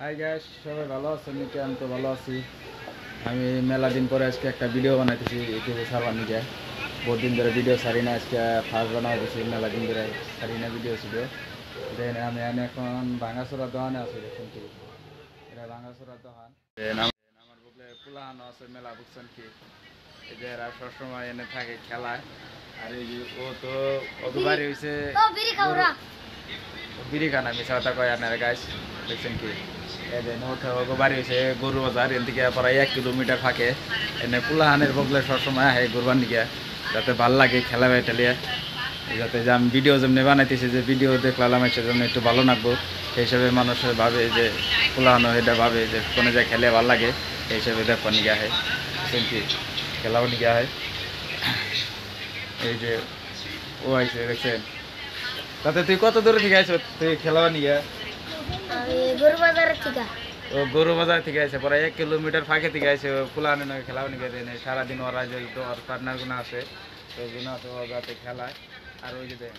Hi guys, সবাই ভালো আছেন? আমি তো ভালো আছি। আমি মেলা দিন পরে আজকে একটা ভিডিও বানাইতেছি ইউটিউবে ছাড়বার নিকে। বহুত দিন ধরে ভিডিও ছাড়ি না, আজকে ফার্স্ট বানাইতেছি। মেলা দিন ধরে ছাড়ি না ভিডিও দেন আমি এখন ভাঙাচোরা দোকানে আছি। দেখুন কি এটা ভাঙাচোরা দোকান। দেন আমার বলে পুলাহানো আছে মেলা, বুঝছেন কি? এই যে এরা সবসময় এনে থাকে খেলায়। আর এই যে ও তো ওকে বাড়ি হয়েছে বিড়ি খানা, মিশা কথা কয় আপনারা গাইস। দেখছেন কি বাড়ি হয়েছে গরু বাজার, এর দিকে প্রায় 1 কিলোমিটার ফাঁকে। এনে পুলাহানের বগলে সবসময় আহে গরবার নিকে, যাতে ভাল লাগে খেলা টেলিয়ে, যাতে যে আমি ভিডিও যেমনি বানাইতেছি, যে ভিডিও দেখলাম সেজন্য একটু ভালো লাগবো। সেই হিসাবে মানুষের ভাবে যে পুলাহানো এটা ভাবে যে কোনো জায়গায় খেলে ভালো লাগে, সেই হিসাবে দেখবার নিকে আহে। দেখছেন কি খেলাও নিকে আহে। এই যে ও আইসে, দেখছেন? তাতে তুই কত দূরে থেকে আইস? তুই খেলাবার নিকে ও গরু বাজার থেকে আছে, পরে 1 কিলোমিটার ফাঁকে থেকে আছে। ফুলানে নয় খেলাও নিকে দেয় সারাদিন। ওরা যে ওর পার্টনার গুলো আছে, ওই গুলো আছে ও যাতে খেলায়। আর ওই যে দেন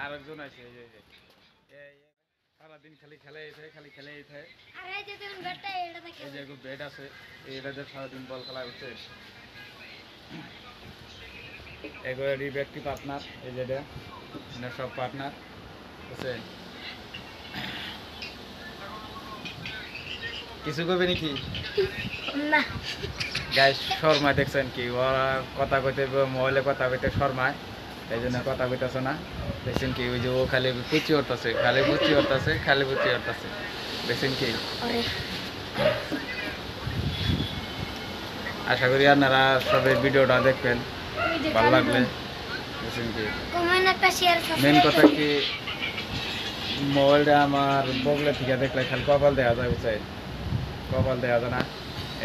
আরেকজন আছে, এই যে সারাদিন খালি খেলে খালি খেলে এই যে বেড আছে, এইটা যে সারাদিন বল খেলা হচ্ছে। এগুলি ব্যক্তি পার্টনার, এই যে সব পার্টনার আছে। কিছু করবে নাকি না গাইস? শর্মায় দেখছেন কি ওরা কথা কইতে, মোবাইলে কথা কইতে শর্মায়, এই জন্য কথা কইতেছে না। দেখছেন কি ওই যে ও খালি পুচি উঠতেছে, খালি পুচি উঠতেছে, খালি পুচি উঠতেছে। দেখছেন কি? আশা করি আপনারা সবাই ভিডিওটা দেখবেন, ভালো লাগলে। দেখছেন কি মেন কথা কি, মোবাইলটা আমার বগলে থেকে দেখলে খালি কপাল দেখা যায়, বুঝছে? কপাল দেখা যায় না।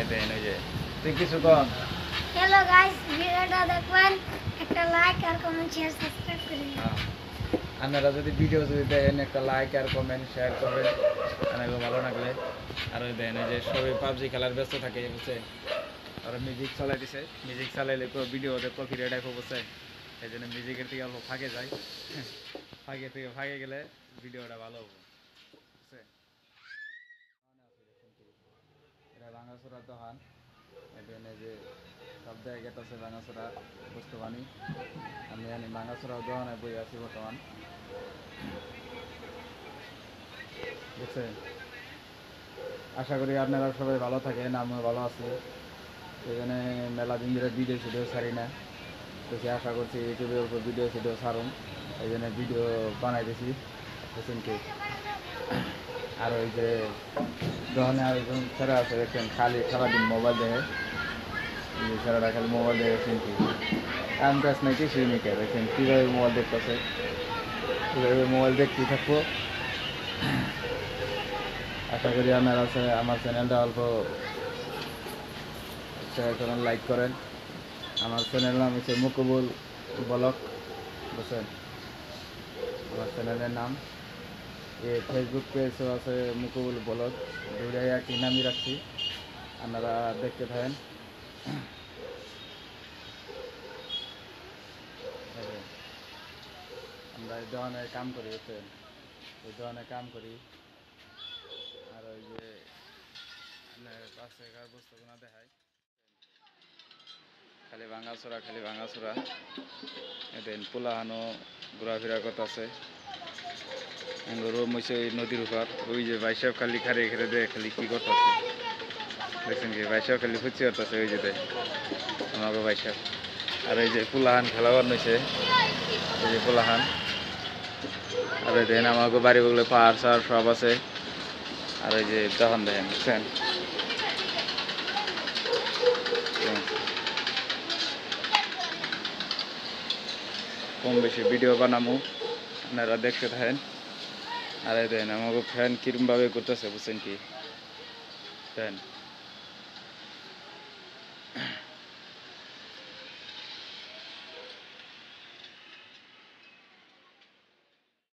এতে এই যে তুই কিছু কম। হ্যালো গাইস, ভিডিওটা দেখবেন, একটা লাইক আর কমেন্ট শেয়ার সাবস্ক্রাইব করুন। আপনারা যদি ভিডিও যদি দেখেন, একটা লাইক আর কমেন্ট শেয়ার করবেন, আপনাকে ভালো লাগলে। আর ওই দেখেন এই যে সবাই পাবজি খেলার ব্যস্ত থাকে, বুঝছে? ওরা মিউজিক চালাই দিছে, মিউজিক চালাইলে ভিডিও কপি রেড আইফ, বুঝছে? এই জন্য মিউজিকের থেকে অল্প ফাঁকে যায়, ফাঁকে থেকে ফাঁকে গেলে ভিডিওটা ভালো হবে, বুঝছে? এটা ভাঙাচোরা দোকান। এখানে যে সব জায়গাটা আছে ভাঙাচোরা বুঝতে পারি। আমি জানি ভাঙাচোরা দোকানে বই আছি বর্তমান, বুঝছেন? আশা করি আপনারা সবাই ভালো থাকেন, আমিও ভালো আছি। এখানে মেলা দিন ধরে ভিডিও ছাড়ি না, তো আশা করছি ইউটিউবের উপর ভিডিও ছাড়ুন, এই জন্য ভিডিও বানাইতেছি। বুঝছেন কি? আর ওই যে দোকানে আরেকজন ছেড়া আছে, দেখছেন খালি সারাদিন মোবাইল দেখে। এই যে ছেড়াটা খালি মোবাইল দেখেছেন কি কাম কাজ নাই, কিছুই নেই। দেখেন কীভাবে মোবাইল দেখতেছে, কীভাবে মোবাইল দেখতেই থাকবো। আশা করি আপনারা আমার চ্যানেলটা অল্প শেয়ার করেন, লাইক করেন। আমার চ্যানেল নাম হচ্ছে মুকুবুল ব্লগ, বুঝছেন? আমার চ্যানেলের নাম ফেসবুক পেজও আছে মুকুবুল ব্লগ, দুটাই একই নামই রাখছি। আপনারা দেখতে থাকেন। আমরা এই ধরনের কাম করি, বুঝছেন? এই ধরনের কাম করি। আর ওই যে পাশের বস্তুগুলো দেখায়, খালি ভাঙাচোরা, খালি ভাঙাচোরা। এদিন পোলাহানো ঘোরাফেরা করতেছে, রুম হয়েছে নদীর উপর। ওই যে বাইসাব খালি খারে খেরে দেয়, খালি কি করতেছে দেখছেন কি? বাইসাব খালি ফুচি করতেছে, ওই যে দেয় আমাকে বাইসাব। আর এই যে পোলাহান খেলাবার নইছে, এই যে পোলাহান। আর ওই দেখেন আমাকে বাড়ি বগলে পাহাড় সাহাড় সব আছে। আর ওই যে তখন দেখেন, বুঝছেন? কম বেশি ভিডিও বানামু, আপনারা দেখতে থাকেন। আর এই দেখেন আমাকে ফ্যান কিরমভাবে করতেছে, বুঝছেন কি? ফ্যান